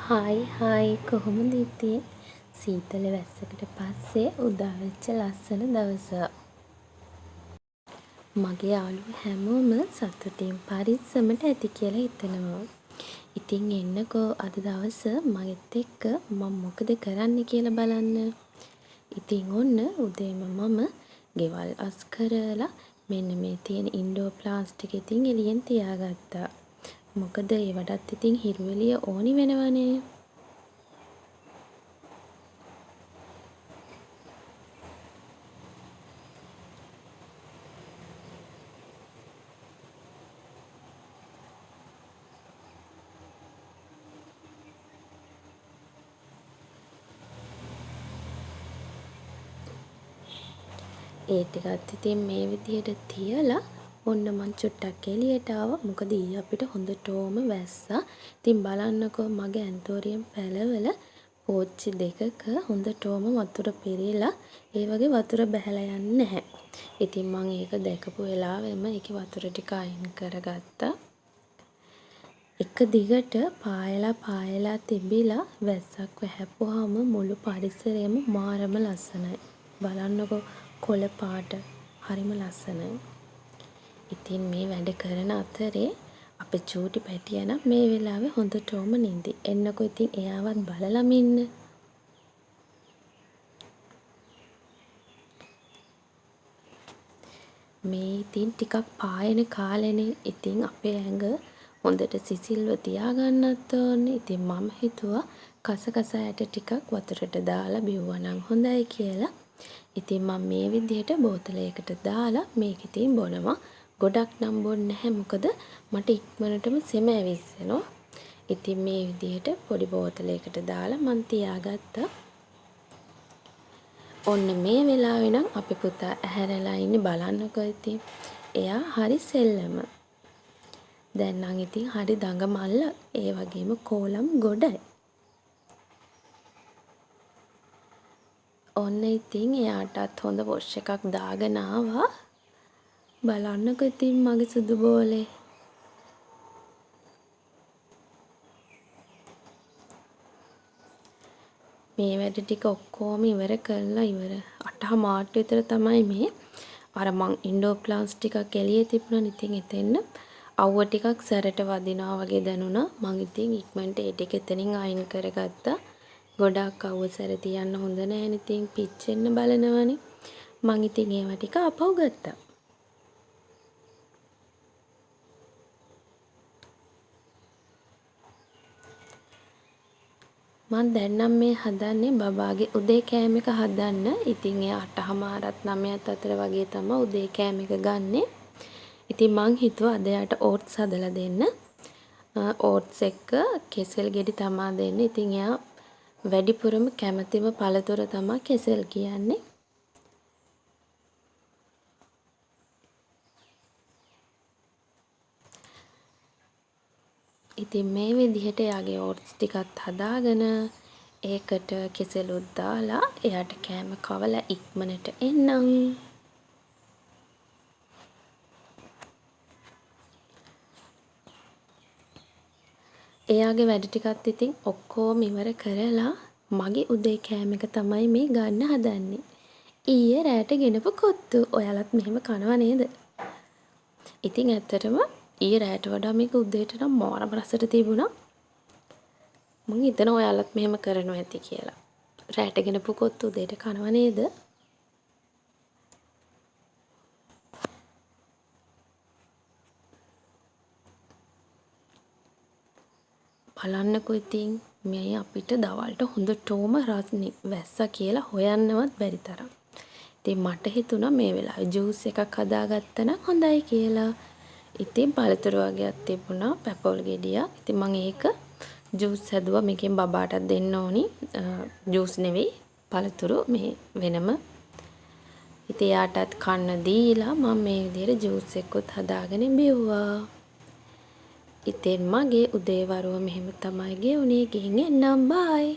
Hi කොහොමද ඉතින් සීතල වැස්සකට පස්සේ උදා වෙච්ච ලස්සන දවසක්. මගේ යාළුවෝ හැමෝම සතුටින් පරිස්සමට ඇති කියලා හිතනවා. ඉතින් එන්නකෝ අද දවස මගෙත් එක්ක මම මොකද කරන්න කියලා බලන්න. ඉතින් ඔන්න උදේම මම ගෙවල් අස් කරලා මෙන්න මේ තියෙන ඉන්ඩෝර් ප්ලාන්ට්ස් ටික ඉතින් එළියෙන් තියාගත්තා. මොකද ඒවටත් ඉතින් හිරු එළිය ඕනි වෙනවනේ. ඒ ටිකත් ඉතින් මේ විදිහට තියලා ඔන්න මං චුට්ටක් එළියට ආවා. මොකද ඊයේ අපිට හොඳටම වැස්සා. ඉතින් බලන්නකෝ මගේ ඇන්තෝරියම් පැලවල පෝච්චි දෙකක හොඳටම වතුර පිරීලා ඒ වගේ වතුර බැහැලා යන්නේ නැහැ. ඉතින් මං ඒක දැකපු වෙලාවෙම ඒකේ වතුර ටික අයින් කරගත්තා. එක දිගට පායලා තිබිලා වැස්සක් වැහැපුවාම මුළු පරිසරයම මාරම ලස්සනයි. බලන්නකෝ කොළ පාට හරිම ලස්සනයි. ඉතින් මේ වැඩ කරන අතරේ අපේ චූටි පැටියා නම් මේ වෙලාවේ හොඳටම නිදි. එන්නකෝ ඉතින් එයාවත් බලලම ඉන්න. මේ ඉතින් ටිකක් පායන කාලෙනේ. ඉතින් අපේ ඇඟ හොඳට සිසිල්ව තියාගන්නත් ඕනේ. ඉතින් මම හිතුවා කසකස ඇට ටිකක් වතුරට දාලා බිව්වනම් හොඳයි කියලා. ඉතින් මම මේ විදිහට බෝතලයකට දාලා මේක ඉතින් බොනවා. ගොඩක් නම් බොන්නේ නැහැ. මොකද මට ඉක්මනටම සෙම ඇවිස්සෙනවා. ඉතින් මේ විදිහට පොඩි බෝතලයකට දාලා මම තියාගත්තා. ඔන්න මේ වෙලාවේ නම් අපේ පුතා ඇහැරලා ඉන්නේ බලන්නකෝ ඉතින්. එයා හරි සෙල්ලම. දැන් නම් ඉතින් හරි දඟමල්ල ඒ වගේම කෝලම් ගොඩයි. ඔන්න ඉතින් එයාටත් හොඳ වොෂ් එකක් දාගෙන ආවා. බලන්නකෝ ඉතින් මගේ සුදු බෝලේ. මේ වැඩ ටික ඔක්කොම ඉවර කරලා 8:00 විතර තමයි මේ අර මං ඉන්ඩෝර් ප්ලාන්ට්ස් ටිකක් එළියේ තිබුණා. ඉතින් එතෙන්න අවුව ටිකක් සැරට වදිනවා වගේ දැනුණා. මං ඉතින් ඉක්මනට ඒ ටික එතනින් අයින් කරගත්තා. ගොඩාක් අවුව සැර තියන්න හොඳ නැහැනේ. ඉතින් පිච්චෙන්න බලනවනේ. මං ඉතින් ඒවා ටික අපව ගත්තා. මං දැන් නම් මේ හදන්නේ බබාගේ උදේ කෑම එක හදන්න. ඉතින් එයා 8:00ත් 9ත් අතර වගේ තමයි උදේ කෑම එක ගන්නෙ. ඉතින් මං හිතුවා අද යාට ඕට්ස් හදලා දෙන්න. ඕට්ස් එක්ක කෙසෙල් ගෙඩි තමා දෙන්න. ඉතින් එයා වැඩිපුරම කැමතිම පළතුර තමයි කෙසෙල් කියන්නේ. ඉතින් මේ විදිහට එයාගේ ඕට්ස් ටිකත් හදාගෙන ඒකට කෙසෙලුත් දාලා එයාට කෑම කවලා ඉක්මනට එන්නම්. එයාගේ වැඩ ටිකත් ඉතින් ඔක්කොම ඉවර කරලා මගේ උදේ කෑම එක තමයි මේ ගන්න හදන්නේ. ඊයේ රෑට ගෙනපු කොත්තු. ඔයාලත් මෙහෙම කනවා නේද? ඉතින් ඇත්තටම ඊයේ රෑට වඩා මේක උදේට නම් මාරම රසට තිබුණා. මං හිතනවා ඔයාලත් මෙහෙම කරනවා ඇති කියලා. රෑට ගෙනපු කොත්තු උදේට කනවා නේද? බලන්නකෝ ඉතින් මේ අපිට දවල්ට හොඳටම රස්නේ වැස්සා කියලා හොයන්නවත් බැරි තරම්. ඉතින් මට හිතුණා මේ වෙලාවේ ජූස් එකක් හදාගත්තා නම් හොඳයි කියලා. ඉතින් පළතුරු වර්ගයක් තිබුණා, පැපල් ගෙඩියක්. ඉතින් මම ඒක ජූස් හැදුවා. මේකෙන් බබාටත් දෙන්න ඕනි. ජූස් නෙවෙයි පළතුරු මේ වෙනම. ඉතින් යාටත් කන්න දීලා මම මේ විදිහට ජූස් එකකුත් හදාගෙන බිව්වා. ඉතින් මගේ උදේ වරුව මෙහෙම තමයි ගෙවුනේ. ගිහින් එන්නම් බයි.